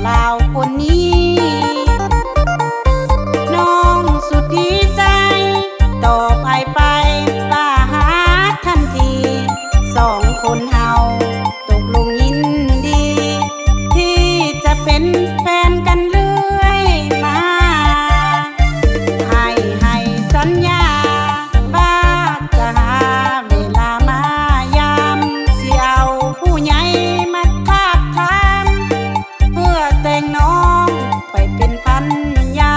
ลาวคนนี้น้องสุดดีใจต่อไปป้าหาทันทีสองคนเฮาตกลงยินดีที่จะเป็นแฟนกันเรื่อยมาให้สัญญาป้าจะหาเวลามายามสิเอาผู้ใหญ่มาทาบทามเพื่อแต่งน้องไปเป็นพันยา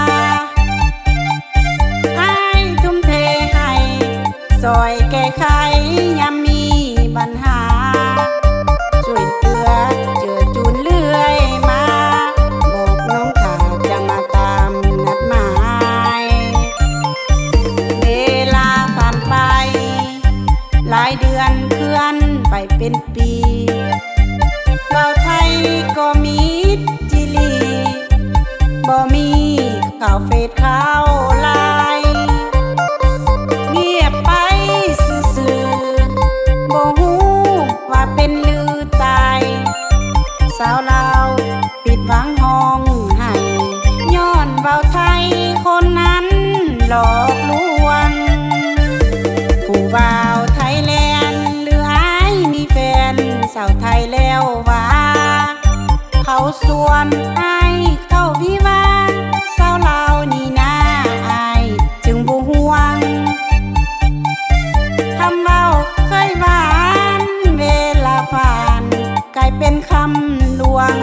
ให้ทุ่มเทให้ซอยแก้ไขยามมีปัญหาช่วยเหลือเจือจุนเรื่อยมาบอกน้องถ้าจะมาตามนัดหมายเวลาผ่านไปหลายเดือนเคลื่อนไปเป็นปีเบาไทยก็มีจิลีบ่มีข่าวเฟซข่าวไลน์เงียบไปซื่อๆบ่ฮู้ว่าเป็นลือตายสาวลาวปิดหวังห้องให้ย้อนเบาไทยคนนั้นหลอกลวงผู้บ่าวไทยแลนด์หรืออ้ายมีแฟนสาวไทยแล้วว่าเขาสวนอ้ายเข้าวิวาสาวลาวนี่นาอ้ายจึงบ่ห่วงคำเว้าเคยหวานเวลาผ่านกลายเป็นคำลวง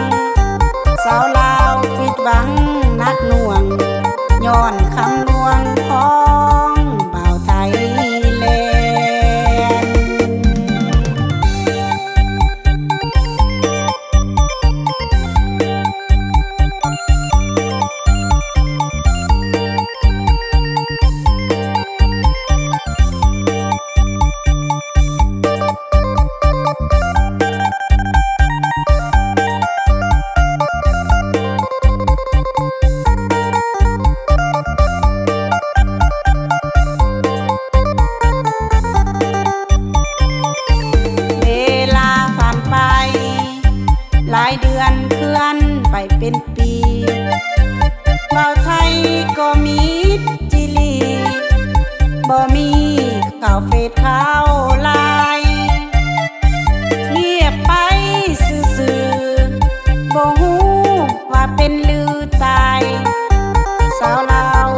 สาวลาวผิดหวังนักหน่วงย้อนคำลวงของบ่าวไทยแลนด์ เวลาผ่านไปหลายเดือนเคลื่อนไปเป็นปีเบาไทยก็มีจิลีบ่มีข่าวเฟซข่าวไลน์เงียบไปซื่อๆบ่ฮู้ว่าเป็นลือตายสาวลาว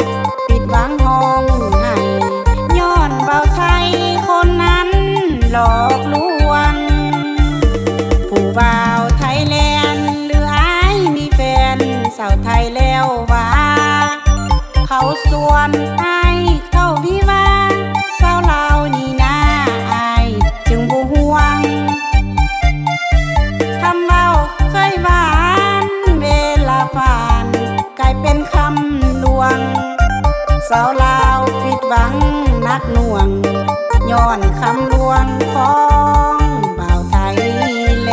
ปิดหวังห้องให้ย้อนเบาไทยคนนั้นหลอกลวงผู้บ่าวไทยแลนด์หรืออ้ายมีแฟนสาวไทยแล้วว่าเขาสวนอ้ายเข้าวิวาสาวลาวนี่นาอ้ายจึงบ่ห่วงคำเว้าเคยหวานเวลาผ่านกลายเป็นคำลวงสาวลาวผิดหวังนักหน่วงย้อนคำลวงของบ่าวไทยแล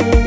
นด์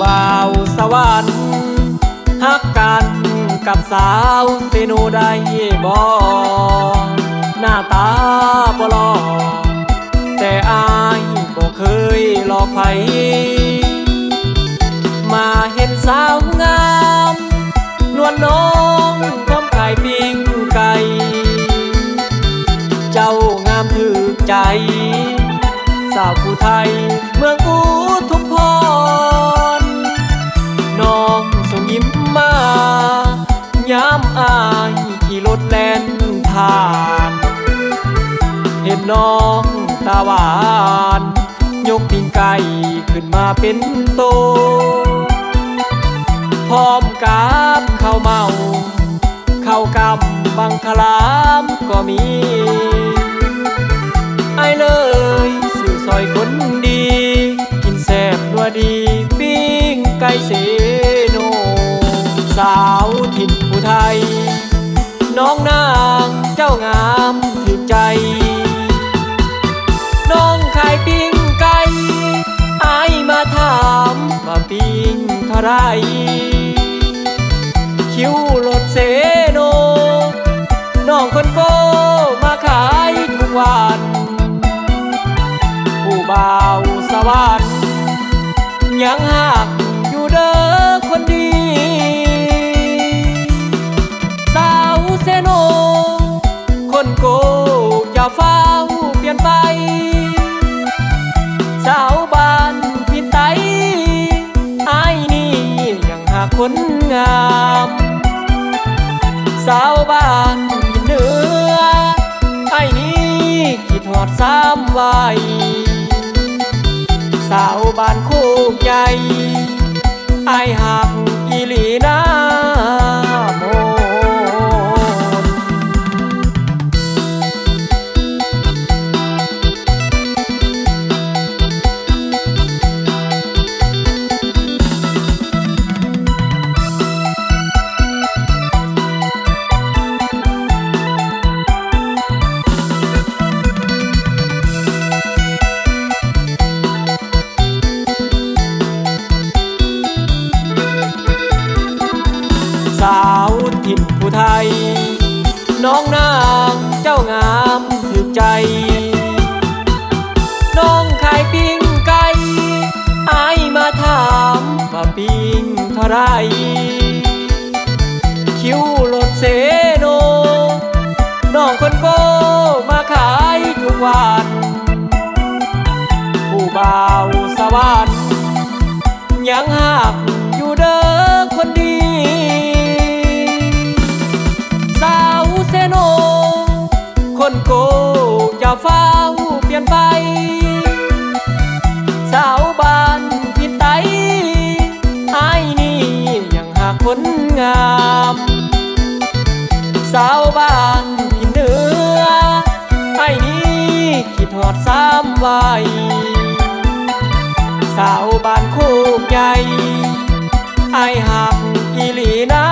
บ่าวสวรรค์ฮักกันกับสาวเซโนได้บ่หน้าตาบ่หล่อแต่อายบ่เคยหลอกไผมาเห็นสาวงามนวลน้องพร้อมขายปิ้งไก่เจ้างามถึกใจ สาวผู้ไทยเมืองอุทุมพรน้องส่งยิ้มมาย้ำอายขี่รถแล่นผ่านเห็นน้องตาหวานยกปิ้งไก่ขึ้นมาเป็นโตพร้อมกับข้าวเมาข้าวกำบังคลามก็มีไอ้เลยสื่อซอยคนดีกินแซ่บนัวดีปิ้งไก่เสโนสาวถิ่นผู้ไทยน้องนางเจ้างามถึงใจน้องขายปิ้งไก่อายมาถามว่าปิ้งเท่าไรคิวรถเสโนน้องคนโกมาขายทุกวันผู้บ่าวสวรรค์ยังหักอยู่เด้อคนดีสาวเสโนคนโกอย่าเฝ้าเปลี่ยนไปสาวบ้านพินไตอายนี่ยังหาคนงามสาวบ้านพินเหนือไอ้นี่คิดฮอดสามวัยสาวบ้านโคกใหญ่ไอ้หักอีหลีนาโมนสาวถิ่นผู้ไทยน้องนางเจ้างามถึกใจน้องขายปิ้งไก่อายมาถามว่าปิ้งเท่าไรคิวรถเสโนน้องคนโกมาขายทุกวันผู้บ่าวสวรรค์ยังหักอยู่เด้อคนดีสาวเสโนคนโกอย่าเฝ้าเปลี่ยนไปสาวบ้านพินไตไอ้นี่ยังหาคนงามสาวบ้านพินเหนือไอ้นี่คิดฮอดสามวัยสาวบ้านโคกใหญ่ไอ้หักอีหลีนา